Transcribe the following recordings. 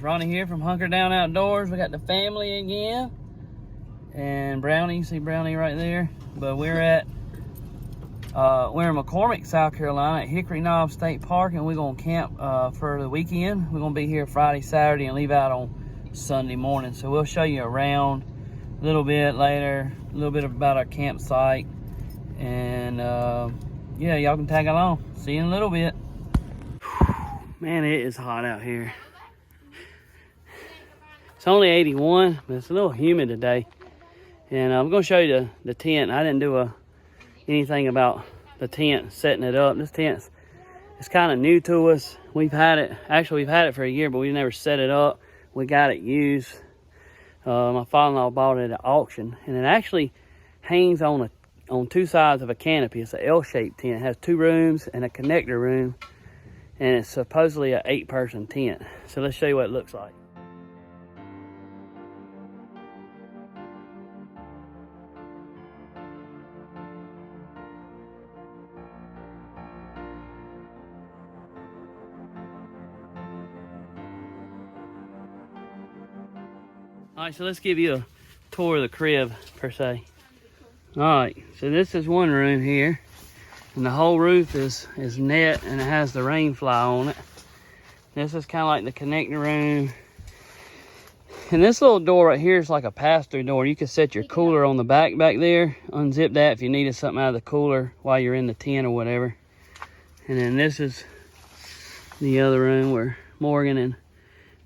Ronnie here from Hunker Down Outdoors. We got the family again. And Brownie, you see Brownie right there. But we're in McCormick, South Carolina at Hickory Knob State Park, and we're gonna camp for the weekend. We're gonna be here Friday, Saturday, and leave out on Sunday morning. So we'll show you around a little bit later, a little bit about our campsite. And yeah, y'all can tag along. See you in a little bit. Man, it is hot out here. It's only 81, but it's a little humid today. And I'm gonna show you the tent. I didn't do anything about the tent, setting it up. This tent's kind of new to us. We've had it for a year, but we never set it up. We got it used. My father-in-law bought it at auction, and it actually hangs on two sides of a canopy. It's an L-shaped tent. It has 2 rooms and a connector room, and it's supposedly an 8-person tent. So let's show you what it looks like. All right, so let's give you a tour of the crib, per se. All right, so this is one room here, and the whole roof is net, and it has the rain fly on it. This is kind of like the connecting room. And this little door right here is like a pass-through door. You can set your cooler on the back there, unzip that if you needed something out of the cooler while you're in the tent or whatever. And then this is the other room where Morgan and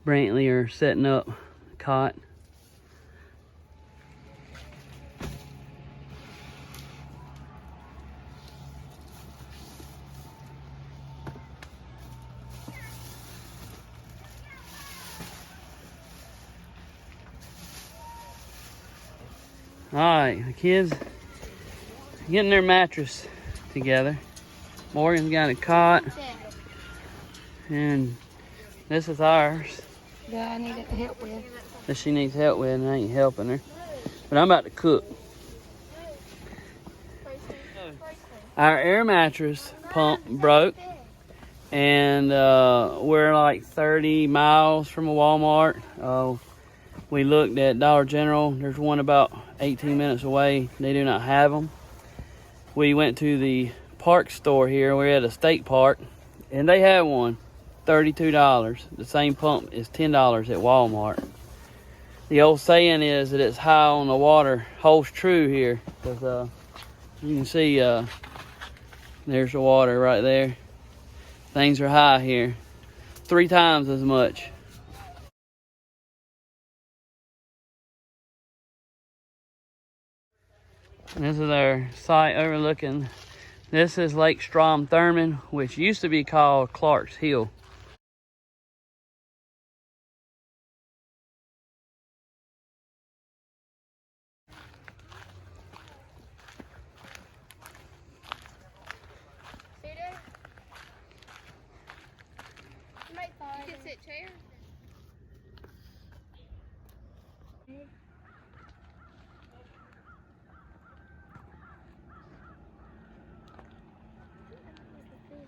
Brantley are setting up the cot. All right, the kids getting their mattress together. Morgan's got a cot, and this is ours. Yeah, I need help with. That she needs help with, and I ain't helping her. But I'm about to cook. Our air mattress pump broke, and we're like 30 miles from a Walmart. We looked at Dollar General. There's one about 18 minutes away. They do not have them. We went to the park store here. We're at a state park, and they had one, $32. The same pump is $10 at Walmart. The old saying is that it's high on the water holds true here, because you can see there's the water right there. Things are high here, 3 times as much. And this is our site overlooking. This is Lake Strom-Thurmond, which used to be called Clark's Hill. You can sit chair.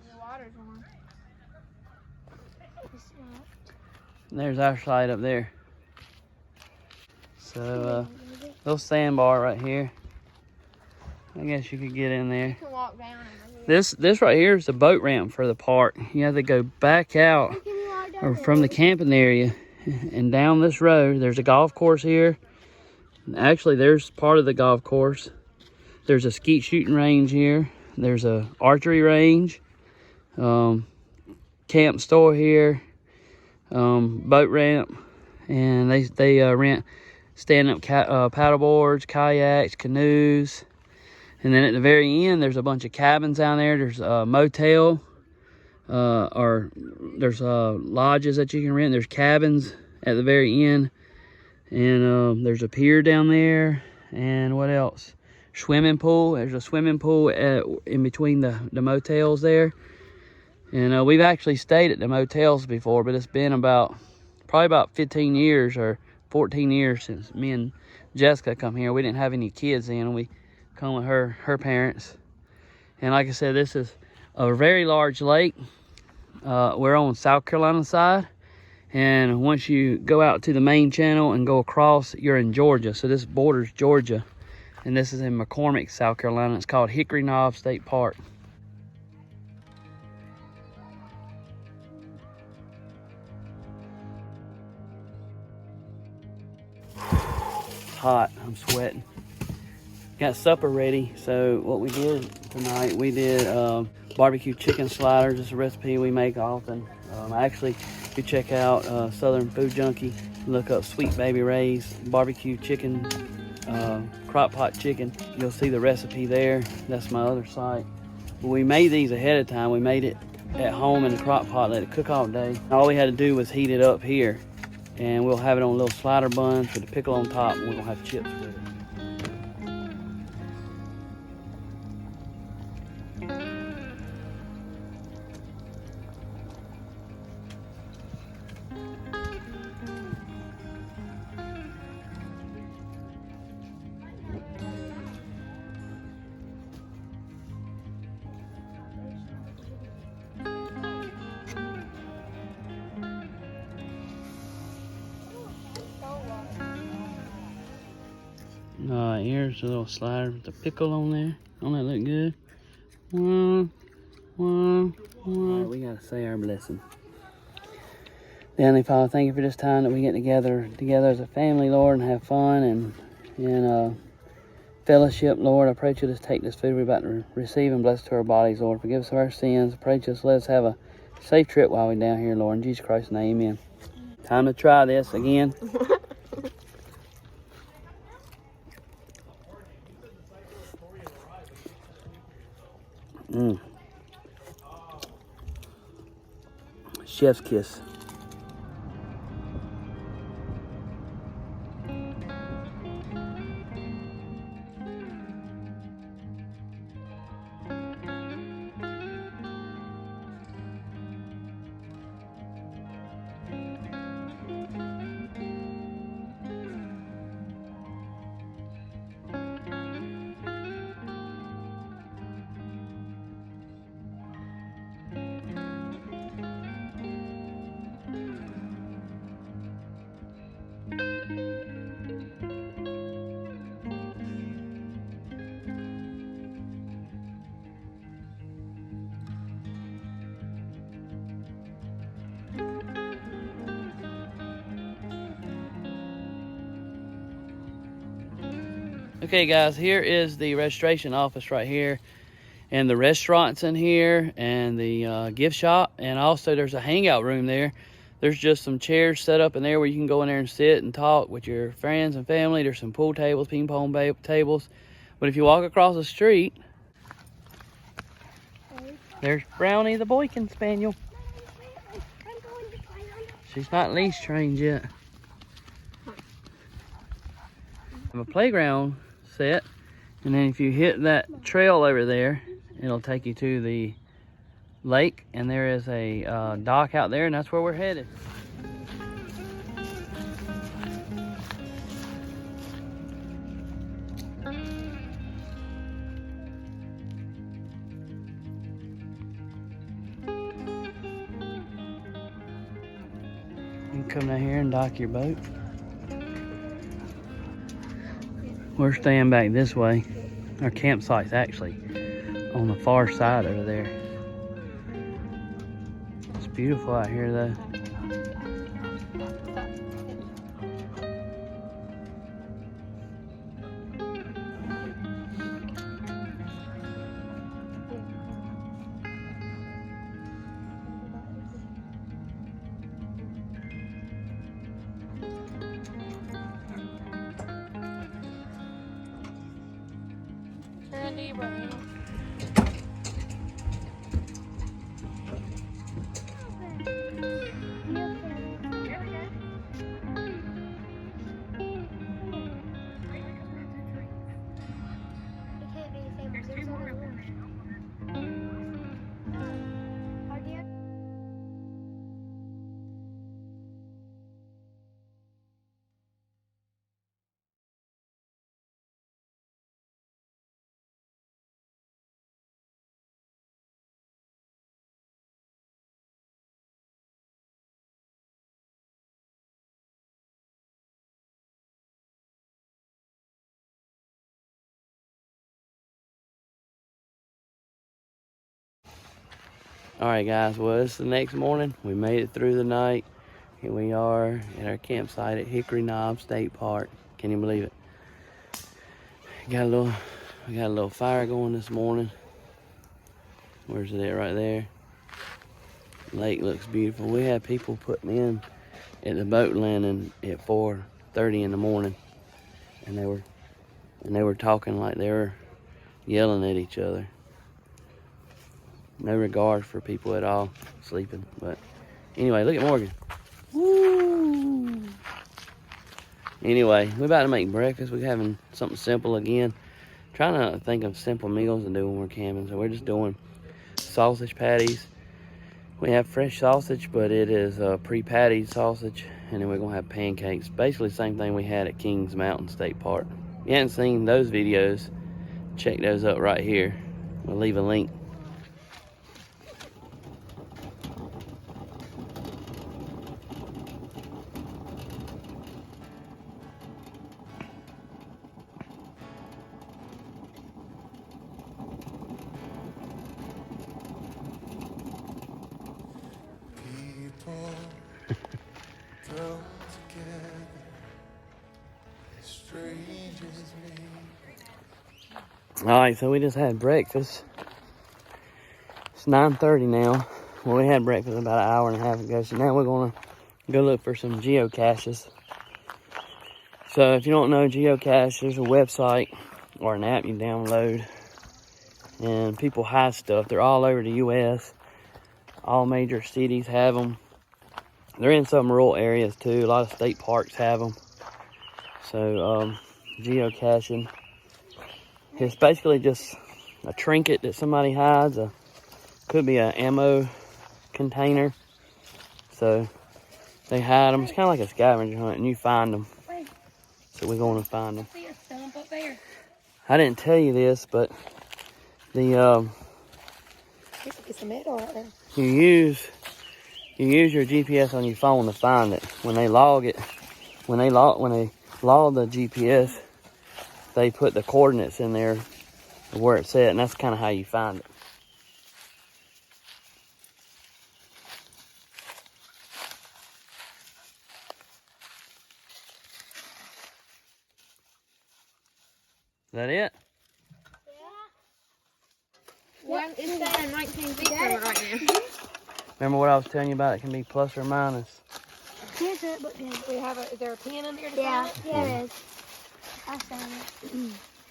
The water's on. There's our site up there. So little sandbar right here. I guess you could get in there. You can walk down. This right here is the boat ramp for the park. You have to go back out or from the camping area and down this road. There's a golf course here. Actually, there's part of the golf course. There's a skeet shooting range here. There's a archery range. Camp store here. Boat ramp. And they rent stand-up paddle boards, kayaks, canoes. And then at the very end, there's a bunch of cabins down there. There's a motel, or there's lodges that you can rent. There's cabins at the very end. And there's a pier down there. And what else? Swimming pool. There's a swimming pool in between the motels there. And we've actually stayed at the motels before, but it's been probably about 15 years or 14 years since me and Jessica come here. We didn't have any kids then. We come with her parents. And like I said, this is a very large lake. We're on South Carolina side, And once you go out to the main channel and go across, you're in Georgia. So this borders Georgia. And this is in McCormick, South Carolina. It's called Hickory Knob State Park. It's hot, I'm sweating. Got supper ready. So what we did tonight, we did barbecue chicken sliders. It's a recipe we make often. Actually, if you check out Southern Food Junkie, look up Sweet Baby Ray's barbecue chicken, crock pot chicken. You'll see the recipe there. That's my other site. But we made these ahead of time. We made it at home in the crock pot, let it cook all day. All we had to do was heat it up here. And we'll have it on little slider buns with a pickle on top, and we'll have chips with it. Here's a little slider with the pickle on there. Don't that look good? Alright, we gotta say our blessing. Heavenly Father, thank you for this time that we get together as a family, Lord, and have fun and fellowship, Lord. I pray you just take this food we're about to receive and bless it to our bodies, Lord. Forgive us of our sins. I pray you just let us have a safe trip while we're down here, Lord. In Jesus Christ's name, amen. Time to try this again. Chef's kiss. Okay guys, here is the registration office right here, and the restaurant's in here, and the gift shop, and also there's a hangout room there. There's just some chairs set up in there where you can go in there and sit and talk with your friends and family. There's some pool tables, ping pong tables. But if you walk across the street, there's Brownie the Boykin Spaniel. She's not leash trained yet. Have a playground set, and then if you hit that trail over there, it'll take you to the lake, and there is a dock out there, and that's where we're headed. You can come down here and dock your boat. We're staying back this way. Our campsite's actually on the far side over there. It's beautiful out here though. Abraham. All right, guys. Well, it's the next morning. We made it through the night. Here we are at our campsite at Hickory State Park. Can you believe it? We got a little fire going this morning. Where's it at? Right there. Lake looks beautiful. We had people putting in at the boat landing at 4:30 in the morning, and they were talking like they were yelling at each other. No regard for people at all sleeping. But anyway, look at Morgan. Woo! Anyway, we're about to make breakfast. We're having something simple again. Trying to think of simple meals to do when we're camping. So we're just doing sausage patties. We have fresh sausage, but it is pre-pattied sausage. And then we're gonna have pancakes. Basically the same thing we had at Kings Mountain State Park. If you haven't seen those videos, check those up right here. We'll leave a link. All right, so we just had breakfast. It's 9:30 now. Well, we had breakfast about an hour and a half ago, so now we're gonna go look for some geocaches. So if you don't know geocache, there's a website or an app you download, and people hide stuff. They're all over the U.S. All major cities have them. They're in some rural areas too. A lot of state parks have them. So geocaching, it's basically just a trinket that somebody hides. Could be an ammo container. So they hide them. It's kind of like a scavenger hunt, and you find them. So we're going to find them. I didn't tell you this, but the It's a metal right there. you use your GPS on your phone to find it. When they log it, when they log the GPS, they put the coordinates in there where it's at, and that's kind of how you find it. Is that it? Yeah. It's saying 19 feet from it right now. Remember what I was telling you about? It can be plus or minus. Here's it, but we have is there a pin in there to Yeah, sign it? yeah, it is. I found it.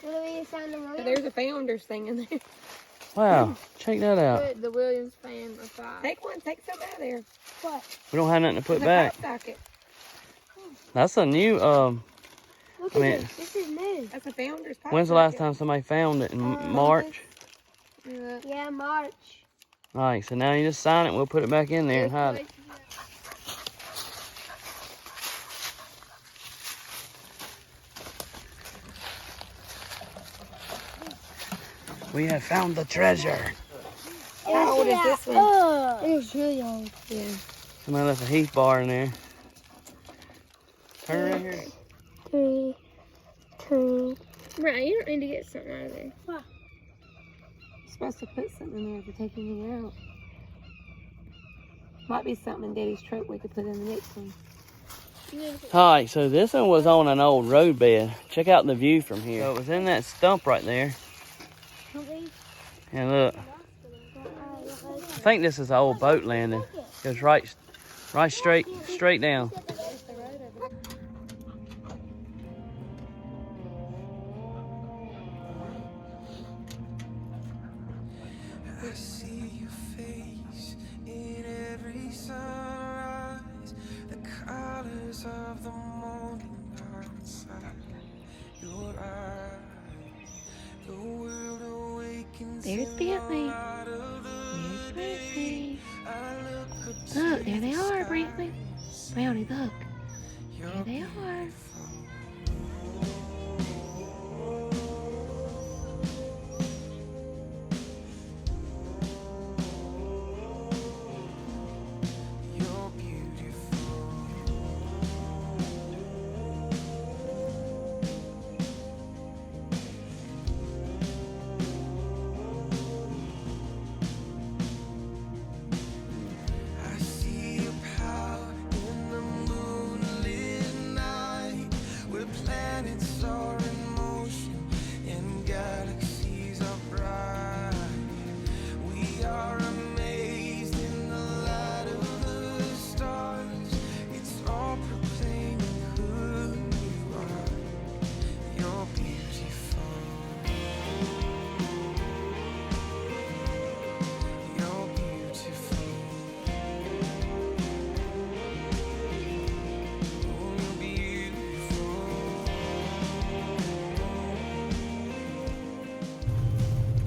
Will we sign the room? There's a founder's thing in there. Wow, check that out. The Williams fan of 5. Take some out of there. What? We don't have nothing to put The back. pop socket. That's a new, Look I at mean, this. This is new. That's a founder's pop when's the last socket. time somebody found it? In March? Yeah, March. All right, so now you just sign it. We'll put it back in there and hide it. We have found the treasure. How old is this one? Oh, it's really old. Yeah. Somebody left a Heath bar in there. Turn around here. 3, 2. Right, you don't need to get something out of there. Why? You're supposed to put something in there if you're taking it out. Might be something in Daddy's truck we could put in the next one. All right, so this one was on an old road bed. Check out the view from here. So it was in that stump right there. And look, I think this is an old boat landing. Goes right straight down. I see your face in every sunrise, the colors of the morning are inside your eyes. The world awakens. There's Bentley. There's Brantley. Look, there they are, Brantley. Brownie, look. There they are. You're beautiful.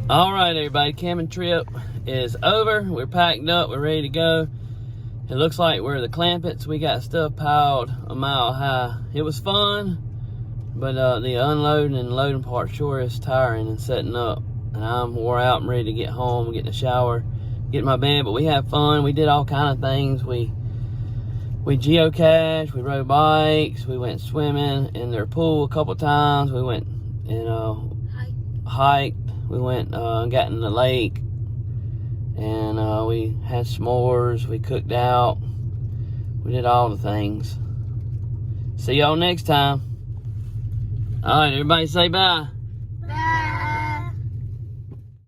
All right, everybody, camping trip is over. We're packed up, we're ready to go. It looks like we're the Clampets. We got stuff piled a mile high. It was fun, but the unloading and loading part sure is tiring and setting up. And I'm wore out and ready to get home, get in the shower, get in my bed. But we had fun. We did all kind of things. We geocached, we rode bikes, we went swimming in their pool a couple times. We went and hiked. We went got in the lake, and we had s'mores. We cooked out. We did all the things. See y'all next time. All right, everybody say bye.